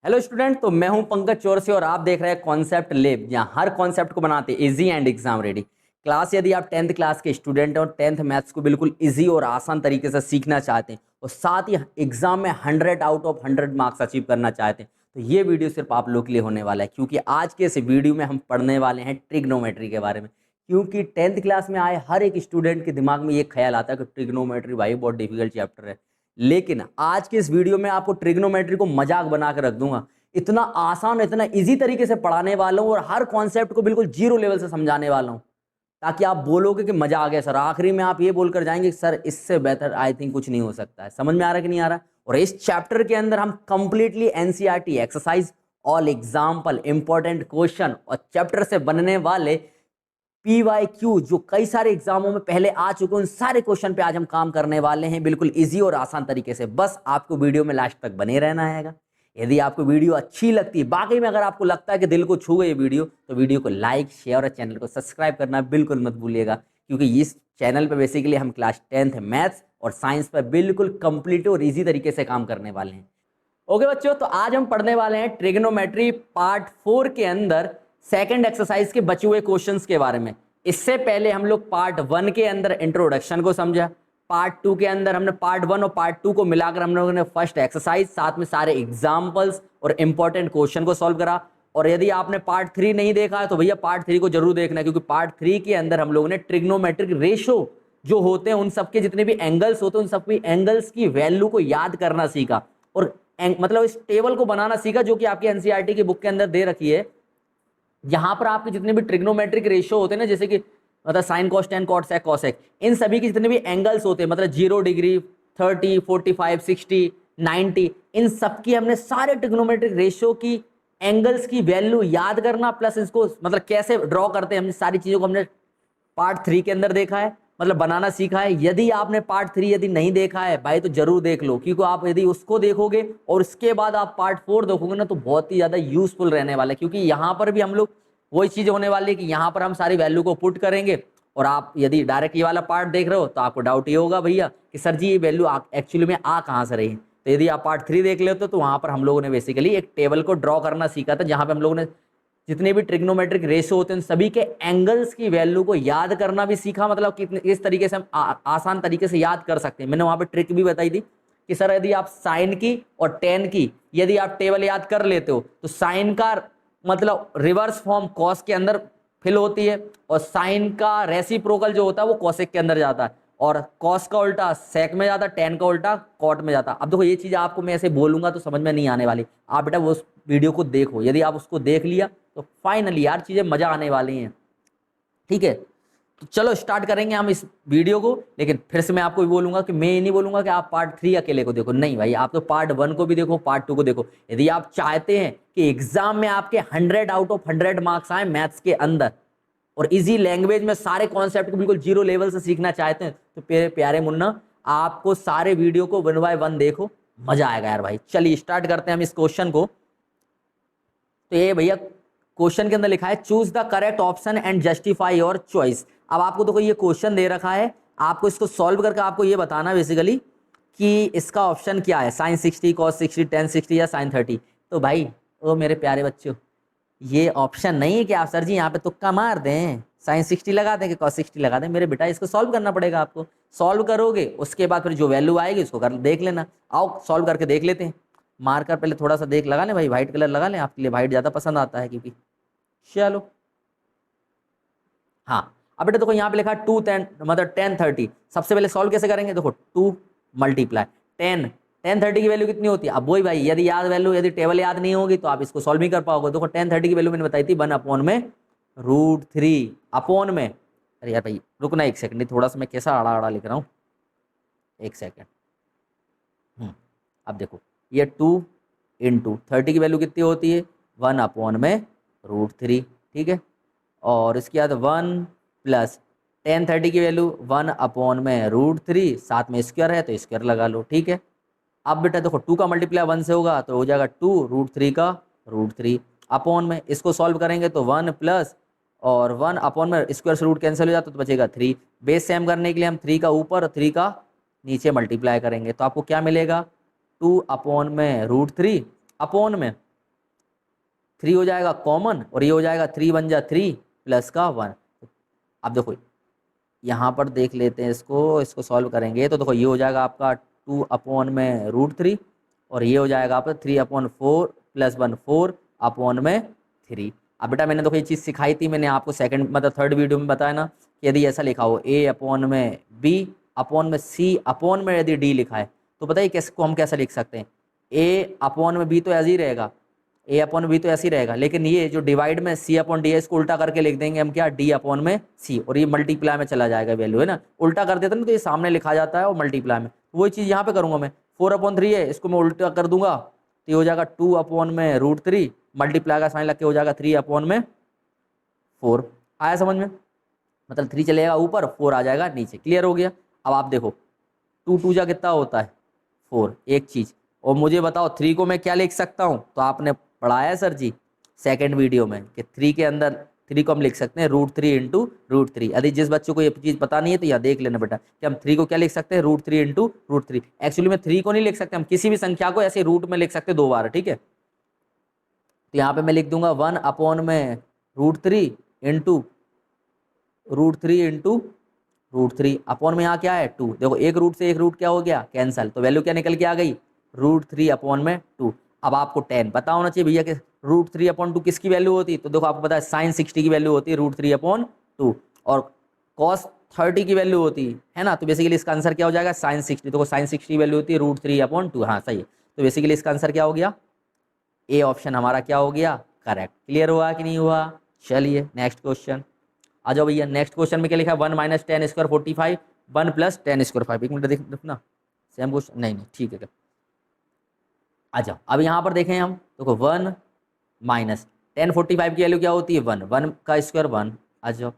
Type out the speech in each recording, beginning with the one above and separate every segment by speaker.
Speaker 1: Hello student, तो मैं हूं पंकज चौरसिया और आप देख रहे हैं कॉन्सेप्ट लैब, जहां हर कॉन्सेप्ट को बनाते हैं easy and exam ready. Class यदि आप 10th क्लास के स्टूडेंट हैं और 10th मैथ्स को बिल्कुल इजी और आसान तरीके से सीखना चाहते हैं और साथ ही एग्जाम में 100 आउट ऑफ 100 मार्क्स अचीव करना चाहते हैं, तो ये वीडियो सिर्फ आप लोग के लिए होने वाला है। क्योंकि आज के इस वीडियो में हम पढ़ने वाले हैं ट्रिग्नोमेट्री के बारे में। क्योंकि 10th क्लास में आए हर एक स्टूडेंट के दिमाग में ये ख्याल आता है कि ट्रिग्नोमेट्री भाई बहुत डिफिकल्ट चैप्टर है, लेकिन आज के इस वीडियो में आपको ट्रिग्नोमेट्री को मजाक बना के रख दूंगा। इतना आसान, इतना इजी तरीके से पढ़ाने वाला हूं और हर कॉन्सेप्ट को बिल्कुल जीरो लेवल से समझाने वाला हूं, ताकि आप बोलोगे कि मजा आ गया सर। आखिरी में आप ये बोलकर जाएंगे सर इससे बेहतर आई थिंक कुछ नहीं हो सकता है। समझ में आ रहा है कि नहीं आ रहा? और इस चैप्टर के अंदर हम completely NCERT exercise, all example, important question और चैप्टर से बनने वाले PYQ जो कई सारे एग्जामों में पहले आ चुके हैं, उन सारे क्वेश्चन पे आज हम काम करने वाले हैं बिल्कुल इजी और आसान तरीके से। बस आपको वीडियो में लास्ट तक बने रहना है। यदि आपको वीडियो अच्छी लगती है, बाकी में अगर आपको लगता है कि दिल को छू गई ये वीडियो, तो वीडियो को लाइक, शेयर और चैनल को सब्सक्राइब करना बिल्कुल मत भूलिएगा। क्योंकि इस चैनल पे बेसिकली हम क्लास 10th मैथ्स और साइंस पर बिल्कुल कंप्लीट और इजी तरीके से काम करने वाले हैं। ओके बच्चों, तो आज हम पढ़ने वाले हैं ट्रिग्नोमेट्री पार्ट 4 के अंदर सेकंड एक्सरसाइज के बचे हुए क्वेश्चंस के बारे में। इससे पहले हम लोग पार्ट 1 के अंदर इंट्रोडक्शन को समझा, पार्ट 2 के अंदर हमने पार्ट 1 और पार्ट 2 को मिलाकर हम लोगों ने फर्स्ट एक्सरसाइज, साथ में सारे एग्जाम्पल्स और इंपॉर्टेंट क्वेश्चन को सॉल्व करा। और यदि आपने पार्ट 3 नहीं देखा है तो भैया पार्ट 3 को जरूर देखना है, क्योंकि पार्ट 3 के अंदर हम लोगों ने ट्रिग्नोमेट्रिक रेशो जो होते हैं, उन सबके जितने भी एंगल्स होते हैं, उन सबके एंगल्स की वैल्यू को याद करना सीखा और मतलब इस टेबल को बनाना सीखा, जो कि आपकी एनसीईआरटी की बुक के अंदर दे रखी है। यहाँ पर आपके जितने भी ट्रिग्नोमेट्रिक रेशियो होते हैं ना, जैसे कि मतलब sine cos tan cot sec cosec, इन सभी के जितने भी एंगल्स होते हैं, मतलब 0 डिग्री, 30, 45, 60, 90, इन सब की हमने सारे ट्रिग्नोमेट्रिक रेशियो की एंगल्स की वैल्यू याद करना, प्लस इसको मतलब कैसे ड्रॉ करते हैं, हमने सारी चीजों को हमने पार्ट 3 के अंदर देखा है, मतलब बनाना सीखा है। यदि आपने पार्ट 3 यदि नहीं देखा है भाई, तो जरूर देख लो, क्योंकि आप यदि उसको देखोगे और उसके बाद आप पार्ट 4 देखोगे ना, तो बहुत ही ज्यादा यूजफुल रहने वाला है। क्योंकि यहाँ पर भी हम लोग वही चीज होने वाली है कि यहाँ पर हम सारी वैल्यू को पुट करेंगे, और आप यदि डायरेक्ट ये वाला पार्ट देख रहे हो तो आपको डाउट ये होगा भैया कि सर जी ये वैल्यू एक्चुअली में आ कहाँ से रही है। तो यदि आप पार्ट 3 देख लेते हो तो वहां पर हम लोगों ने बेसिकली एक टेबल को ड्रॉ करना सीखा था, जहां पे हम लोगों ने जितने भी ट्रिग्नोमेट्रिक रेशो होते हैं सभी के एंगल्स की वैल्यू को याद करना भी सीखा, मतलब किस तरीके से हम आसान तरीके से याद कर सकते हैं। मैंने वहां पे ट्रिक भी बताई थी कि सर यदि आप साइन की और टेन की यदि आप टेबल याद कर लेते हो, तो साइन का मतलब रिवर्स फॉर्म कॉस के अंदर फिल होती है, और साइन का रेसिप्रोकल जो होता है वो कॉसेक के अंदर जाता है, और कॉस का उल्टा सेक में जाता है, टेन का उल्टा कॉट में जाता है। अब देखो ये चीज आपको मैं ऐसे बोलूंगा तो समझ में नहीं आने वाली, आप बेटा वो उस वीडियो को देखो। यदि आप उसको देख लिया तो फाइनली यार चीजें मजा आने वाली हैं। ठीक है, तो चलो स्टार्ट करेंगे हम इस वीडियो को। लेकिन फिर से मैं आपको भी बोलूंगा कि मैं ये नहीं बोलूंगा कि आप पार्ट 3 अकेले को देखो, नहीं भाई, आप तो पार्ट 1 को भी देखो, पार्ट 2 को देखो। यदि आप चाहते हैं कि एग्जाम में आपके 100 आउट ऑफ 100 मार्क्स आए मैथ्स के अंदर, और इजी लैंग्वेज में सारे कॉन्सेप्ट को बिल्कुल जीरो लेवल से सीखना चाहते हैं, तो प्यारे मुन्ना आपको सारे वीडियो को 1 बाय 1 देखो, मजा आएगा यार भाई। चलिए स्टार्ट करते हैं हम इस क्वेश्चन को। तो ये भैया क्वेश्चन के अंदर लिखा है choose the correct option and justify your choice. अब आपको तो कोई ये क्वेश्चन दे रखा है, आपको इसको सॉल्व करके आपको ये बताना बेसिकली कि इसका ऑप्शन क्या है, साइन 60, कॉस 60, टेन 60 या साइन 30। तो भाई ओ मेरे प्यारे बच्चों, ये ऑप्शन नहीं है कि आप सर जी यहाँ पे तुक्का मार दें, साइन 60 लगा दें कि कॉस 60 लगा दें। मेरे बेटा इसको सॉल्व करना पड़ेगा आपको। सॉल्व करोगे उसके बाद फिर जो वैल्यू आएगी उसको कर देख लेना। आओ सॉल्व करके देख लेते हैं। मार्कर पहले थोड़ा सा देख लगा लें भाई, व्हाइट कलर लगा लें, आपके लिए व्हाइट ज़्यादा पसंद आता है क्योंकि। चलो हाँ, अब बेटा देखो यहाँ पे लिखा 2 10 मतलब 10 30। सबसे पहले सॉल्व कैसे करेंगे, देखो 2 मल्टीप्लाई 10, 10 30 की वैल्यू कितनी होती है। अब वही भाई, यदि याद वैल्यू, यदि टेबल याद नहीं होगी तो आप इसको सॉल्व नहीं कर पाओगे। देखो 10 30 की वैल्यू मैंने बताई थी 1/√3 अपॉन में, अरे यार भाई रुकना एक सेकंड, थोड़ा सा मैं कैसा आड़ा आड़ा लिख रहा हूँ, एक सेकंड। अब देखो ये 2 इंटू 30 की वैल्यू कितनी होती है 1/√3, ठीक है। और इसके बाद 1 प्लस 10 30 की वैल्यू 1/√3, साथ में स्क्वायर है तो स्क्वायर लगा लो, ठीक है। अब बेटा देखो 2 का मल्टीप्लाई 1 से होगा तो हो जाएगा 2√3 का √3 अपॉन में, इसको सॉल्व करेंगे तो 1 प्लस और 1 अपॉन में स्क्वायर से रूट कैंसिल हो जाता तो बचेगा 3। बेस सेम करने के लिए हम 3 का ऊपर और 3 का नीचे मल्टीप्लाई करेंगे तो आपको क्या मिलेगा 2/√3 अपॉन में 3 हो जाएगा कॉमन और ये हो जाएगा 3 बन जा 3 प्लस का 1। अब देखो यहाँ पर देख लेते हैं इसको सॉल्व करेंगे तो देखो ये हो जाएगा आपका 2 अपॉन में √3 और ये हो जाएगा आपका 3/4 प्लस 1 4 अपॉन में 3। अब बेटा मैंने देखो ये चीज़ सिखाई थी, मैंने आपको सेकंड मतलब थर्ड वीडियो में बताया ना कि यदि ऐसा लिखा हो a अपॉन में b अपॉन में c अपॉन में यदि d लिखा है तो बताइए कैसे को हम कैसे लिख सकते हैं। a अपॉन में b तो ऐसे ही रहेगा, a अपॉन b तो ऐसे ही रहेगा, लेकिन ये जो डिवाइड में c अपॉन डी है इसको उल्टा करके लिख देंगे हम क्या d अपॉन में c और ये मल्टीप्लाई में चला जाएगा वैल्यू है ना, उल्टा कर देते ना तो ये सामने लिखा जाता है और मल्टीप्लाई में, वही चीज़ यहाँ पे करूँगा मैं। 4/3 है इसको मैं उल्टा कर दूंगा तो ये हो जाएगा 2 अपॉन में √3 मल्टीप्लाई का साइन लग के हो जाएगा 3 अपॉन में 4। आया समझ में, मतलब 3 चलेगा ऊपर 4 आ जाएगा नीचे। क्लियर हो गया। अब आप देखो 2 2 जा कितना होता है 4 एक चीज़, और मुझे बताओ 3 को मैं क्या लिख सकता हूँ, तो आपने पढ़ाया सर जी सेकंड वीडियो में कि 3 के अंदर 3 को हम लिख सकते हैं √3 इंटू √3। यदि जिस बच्चों को ये चीज़ पता नहीं है तो यहाँ देख लेना बेटा कि हम 3 को क्या लिख सकते हैं √3 इंटू √3। एक्चुअली में 3 को नहीं लिख सकते, हम किसी भी संख्या को ऐसे रूट में लिख सकते हैं 2 बार, ठीक है। तो यहाँ पे मैं लिख दूंगा 1 अपॉन में √3 इंटू √3 अपॉन में यहाँ क्या है 2। देखो एक रूट से एक रूट क्या हो गया कैंसल, तो वैल्यू क्या निकल के आ गई √3 अपॉन में 2। अब आपको 10 पता होना चाहिए भैया कि √3/2 किसकी वैल्यू होती है, तो देखो आपको पता है sin 60 की वैल्यू होती है √3/2 और cos 30 की वैल्यू होती है ना, तो बेसिकली इसका आंसर क्या हो जाएगा sin 60। देखो sin 60 की वैल्यू होती है √3/2। हाँ सही है, तो बेसिकली इसका आंसर क्या हो गया ए ऑप्शन हमारा क्या हो गया करेक्ट। क्लियर हुआ कि नहीं हुआ। चलिए नेक्स्ट क्वेश्चन आ जाओ भैया। नेक्स्ट क्वेश्चन में क्या लिखा है 1 - 10 स्क्वायर 45 1 + 10 स्क्वायर 5। एक मिनट देखना सेम क्वेश्चन नहीं ठीक है क्या। अच्छा अब यहाँ पर देखें हम देखो 1 - 10 45 की वैल्यू क्या होती है 1 1 का स्क्वायर 1। अच्छा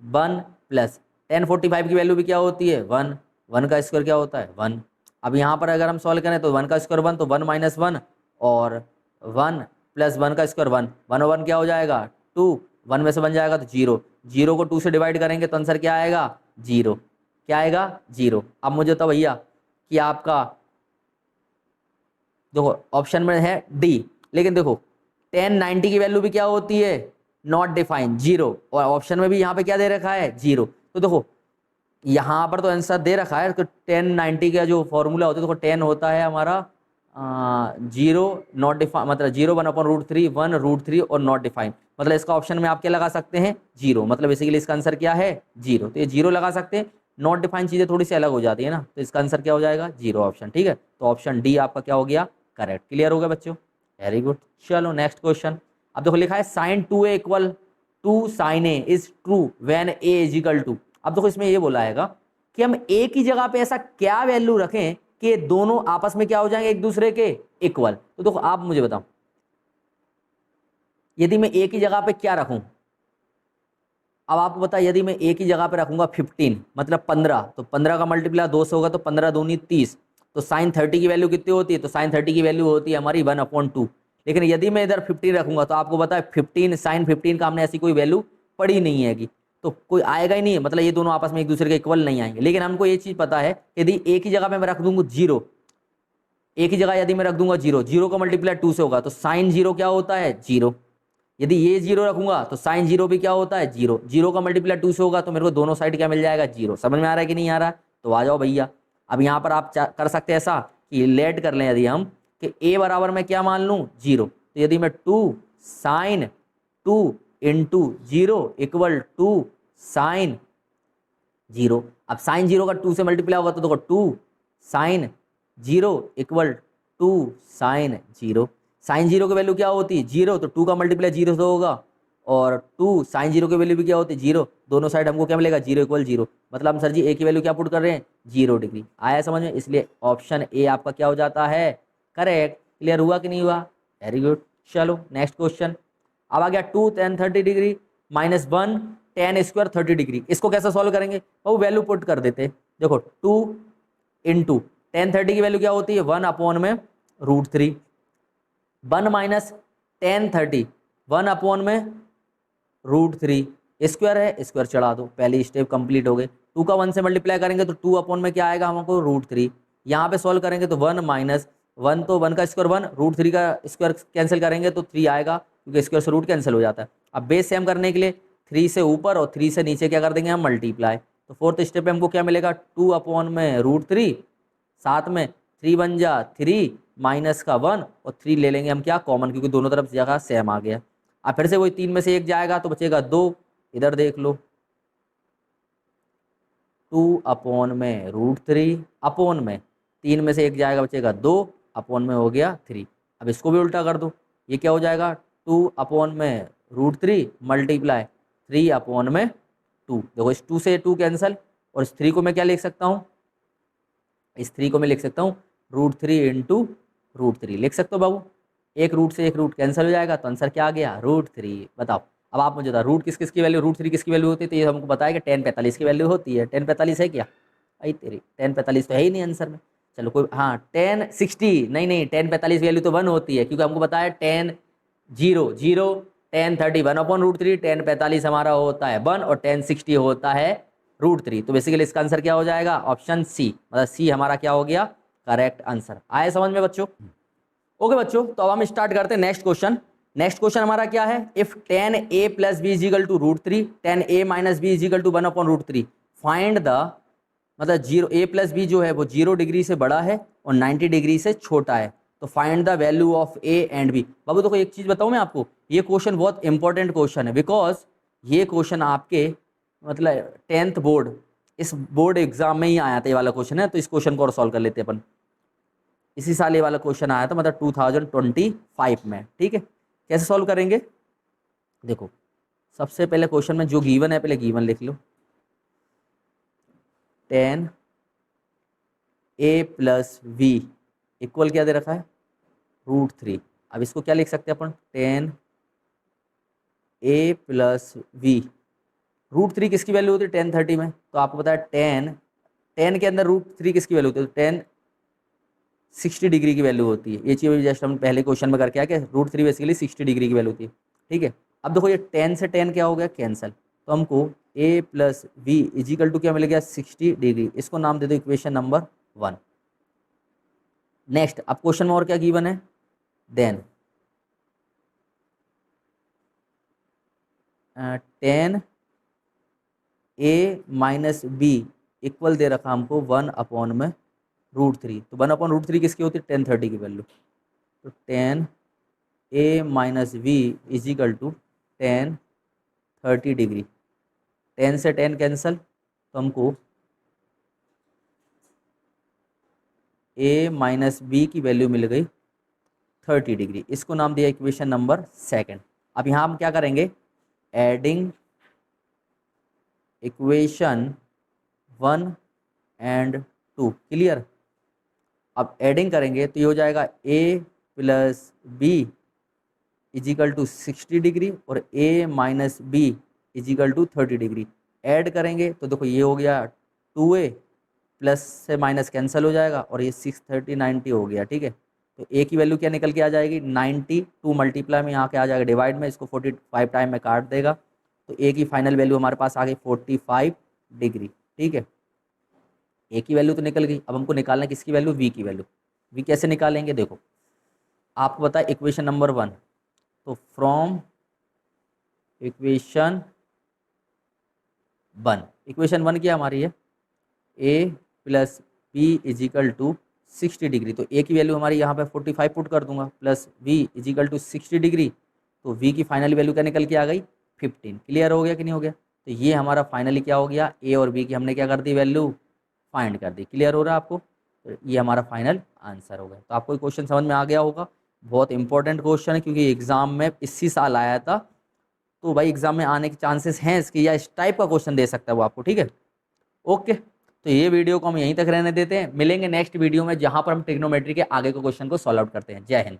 Speaker 1: 1 + 10 45 की वैल्यू भी क्या होती है 1 1 का स्क्वायर क्या होता है 1। अब यहाँ पर अगर हम सॉल्व करें तो 1 का स्क्वायर 1 तो 1 - 1 और 1 + 1 का स्क्वायर 1 1 और 1 क्या हो जाएगा 2 1 में से बन जाएगा तो 0 0 को 2 से डिवाइड करेंगे तो आंसर क्या आएगा 0। क्या आएगा 0। अब मुझे तो भैया कि आपका देखो ऑप्शन में है डी, लेकिन देखो 10 90 की वैल्यू भी क्या होती है नॉट डिफाइंड 0 और ऑप्शन में भी यहाँ पे क्या दे रखा है 0। तो देखो यहाँ पर तो आंसर दे रखा है तो 10 90 का जो फॉर्मूला होता है देखो 10 होता है हमारा 0 नॉट डिफाइन मतलब 0 1/√3 1 √3 और नॉट डिफाइंड, मतलब इसका ऑप्शन में आप क्या लगा सकते हैं 0, मतलब बेसिकली इसका आंसर क्या है 0। तो ये 0 लगा सकते हैं। नॉट डिफाइंड चीज़ें थोड़ी सी अलग हो जाती है ना, तो इसका आंसर क्या हो जाएगा 0 ऑप्शन। ठीक है, तो ऑप्शन डी आपका क्या हो गया करेक्ट। क्लियर हो गया बच्चों, वेरी गुड। चलो नेक्स्ट क्वेश्चन। अब देखो लिखा है sin 2a = sin a is true when a = 2। अब देखो इसमें ये बोला है कि हम a की जगह पे ऐसा क्या वैल्यू रखें कि दोनों आपस में क्या हो जाएंगे एक दूसरे के इक्वल। तो देखो आप मुझे बताओ यदि मैं a की जगह पे क्या रखूं। अब आपको पता है यदि मैं a की जगह पे रखूंगा 15 मतलब 15, तो 15 का मल्टीप्लाई 2 से होगा तो 15 दूनी 30। तो sin 30 की वैल्यू कितनी होती है, तो sin 30 की वैल्यू होती है हमारी 1/2। लेकिन यदि मैं इधर 15 रखूंगा तो आपको पता है 15 sin 15 का हमने ऐसी कोई वैल्यू पढ़ी नहीं है कि तो कोई आएगा ही नहीं है, मतलब ये दोनों आपस में एक दूसरे के इक्वल नहीं आएंगे। लेकिन हमको ये चीज़ पता है यदि a की जगह पे मैं रख दूंगा 0, a की जगह यदि मैं रख दूंगा 0, 0 का मल्टीप्लाई 2 से होगा तो sin 0 क्या होता है 0। यदि ये 0 रखूंगा तो sin 0 भी क्या होता है 0, 0 का मल्टीप्लाई 2 से होगा तो मेरे को दोनों साइड क्या मिल जाएगा 0। समझ में आ रहा है कि नहीं आ रहा है, तो आ जाओ भैया। अब यहाँ पर आप कर सकते हैं ऐसा कि लेट कर लें यदि हम कि a बराबर मैं क्या मान लूँ 0, तो यदि मैं 2 sin 2 इंटू 0 = 2 sin 0। अब sin 0 का 2 से मल्टीप्लाई होगा तो देखो 2 sin 0 = 2 sin 0। sin 0 की वैल्यू क्या होती है 0, तो 2 का मल्टीप्लाई 0 से होगा और 2 sin 0 की वैल्यू भी क्या होती है 0। दोनों साइड हमको क्या मिलेगा 0 = 0, मतलब हम सर जी a की वैल्यू क्या पुट कर रहे हैं 0 डिग्री। आया समझ में, इसलिए ऑप्शन ए आपका क्या हो जाता है करेक्ट। क्लियर हुआ कि नहीं हुआ, वेरी गुड। चलो नेक्स्ट क्वेश्चन। अब आ गया 2 tan 30 degree -1 tan square 30 degree. इसको कैसे सॉल्व करेंगे, वो वैल्यू पुट कर देते। देखो 2 इंटू tan 30 की वैल्यू क्या होती है 1/√3 1 - tan 30 1/√3 स्क्वायर है, स्क्वायर चढ़ा दो, पहली स्टेप कंप्लीट हो गई। 2 का 1 से मल्टीप्लाई करेंगे तो 2 में क्या आएगा हमको √3। यहाँ पे सॉल्व करेंगे तो 1 - 1 तो 1 का स्क्वायर 1 √3 का स्क्वायर कैंसिल करेंगे तो 3 आएगा क्योंकि इसके से रूट कैंसिल हो जाता है। अब बेस सेम करने के लिए 3 से ऊपर और 3 से नीचे क्या कर देंगे हम, मल्टीप्लाई। तो फोर्थ स्टेप पे हमको क्या मिलेगा, 2/√3, साथ में 3 बन जा 3 माइनस का 1 और 3 ले लेंगे हम क्या कॉमन, क्योंकि दोनों तरफ जगह सेम आ गया। अब फिर से वही 3 में से 1 जाएगा तो बचेगा 2, इधर देख लो 2/√3 अपॉन में 3 में से 1 जाएगा बचेगा 2 अपॉन में हो गया 3। अब इसको भी उल्टा कर दो, ये क्या हो जाएगा 2/√3 मल्टीप्लाई 3/2। देखो इस 2 से 2 कैंसिल और इस 3 को मैं क्या लिख सकता हूँ, इस 3 को मैं लिख सकता हूँ √3 इंटू √3 लिख सकते हो बाबू। एक रूट से एक रूट कैंसिल हो जाएगा तो आंसर क्या आ गया, √3। बताओ अब आप मुझे बताओ रूट किस किस की वैल्यू, √3 किसकी वैल्यू होती है, तो ये हमको बताया कि tan 45 की वैल्यू होती है। tan 45 है क्या, आई तेरी tan 45 तो है ही नहीं आंसर में। चलो कोई, हाँ tan 60, नहीं tan 45 वैल्यू तो 1 होती है, क्योंकि हमको बताया tan 0 tan 30 1/√3, tan 45 हमारा होता है 1 और tan 60 होता है √3। तो बेसिकली इसका आंसर क्या हो जाएगा, ऑप्शन सी, मतलब सी हमारा क्या हो गया करेक्ट आंसर। आए समझ में बच्चों? ओके बच्चों, तो अब हम स्टार्ट करते हैं नेक्स्ट क्वेश्चन। नेक्स्ट क्वेश्चन हमारा क्या है, if tan a + b = √3, tan a - b = 1/√3, find the, मतलब a + b जो है वो 0 डिग्री से बड़ा है और 90 डिग्री से छोटा है, तो find the value of a and b। बाबू देखो एक चीज बताऊं मैं आपको, ये क्वेश्चन बहुत इंपॉर्टेंट क्वेश्चन है, बिकॉज ये क्वेश्चन आपके मतलब 10th बोर्ड, इस बोर्ड एग्जाम में ही आया था ये वाला क्वेश्चन है। तो इस क्वेश्चन को और सॉल्व कर लेते हैं अपन। इसी साल ये वाला क्वेश्चन आया था, मतलब 2025 में। ठीक है, कैसे सॉल्व करेंगे, देखो सबसे पहले क्वेश्चन में जो गिवन है पहले गिवन लिख लो, tan a + v इक्वल क्या दे रखा है, √3। अब इसको क्या लिख सकते हैं अपन, tan a + v, √3 किसकी वैल्यू होती है tan 30 में, तो आपको पता है tan के अंदर √3 किसकी वैल्यू होती है, तो tan 60 डिग्री की वैल्यू होती है। ये चीज़ जस्ट हम पहले क्वेश्चन में करके आया कि √3 बेसिकली 60 डिग्री की वैल्यू होती है। ठीक है, अब देखो ये tan से tan क्या हो गया कैंसिल, तो हमको a + v = क्या मिल गया 60 डिग्री। इसको नाम दे दो इक्वेशन नंबर 1। नेक्स्ट अब क्वेश्चन में और क्या गिवन है, then tan a - b equal दे रखा हमको 1/√3। तो 1/√3 किसकी होती है, tan 30 की वैल्यू। तो tan a - v = tan 30 degree. tan से tan कैंसल, तो हमको a - b की वैल्यू मिल गई 30 डिग्री। इसको नाम दिया इक्वेशन नंबर 2। अब यहाँ हम क्या करेंगे, एडिंग इक्वेशन 1 एंड 2। क्लियर, अब एडिंग करेंगे तो ये हो जाएगा a + b = 60 डिग्री और a - b = 30 डिग्री। ऐड करेंगे तो देखो ये हो गया 2a, प्लस से माइनस कैंसिल हो जाएगा और ये 6 30 90 हो गया। ठीक है, तो a की वैल्यू क्या निकल के आ जाएगी 90, 2 मल्टीप्लाई में यहाँ के आ जाएगा डिवाइड में, इसको 45 टाइम में काट देगा, तो a की फाइनल वैल्यू हमारे पास आ गई 45 डिग्री। ठीक है, a की वैल्यू तो निकल गई। अब हमको निकालना है किसकी वैल्यू, v की वैल्यू। v कैसे निकालेंगे, देखो आपको पता है इक्वेशन नंबर 1, तो फ्रॉम इक्वेशन 1, इक्वेशन 1 क्या हमारी है, a + b = 60 डिग्री। तो a की वैल्यू हमारी यहाँ पे 45 पुट कर दूंगा, प्लस v = 60 डिग्री, तो v की फाइनल वैल्यू क्या निकल के आ गई 15। क्लियर हो गया कि नहीं हो गया, तो ये हमारा फाइनली क्या हो गया, a और b की हमने क्या कर दी वैल्यू फाइंड कर दी। क्लियर हो रहा है आपको, तो ये हमारा फाइनल आंसर हो गया। तो आपको क्वेश्चन समझ में आ गया होगा, बहुत इंपॉर्टेंट क्वेश्चन है क्योंकि एग्जाम में इसी साल आया था, तो भाई एग्जाम में आने के चांसेस हैं इसके, या इस टाइप का क्वेश्चन दे सकता है वो आपको। ठीक है, ओके, तो ये वीडियो को हम यहीं तक रहने देते हैं, मिलेंगे नेक्स्ट वीडियो में जहां पर हम ट्रिग्नोमेट्री के आगे के क्वेश्चन को सॉल्व आउट करते हैं। जय हिंद।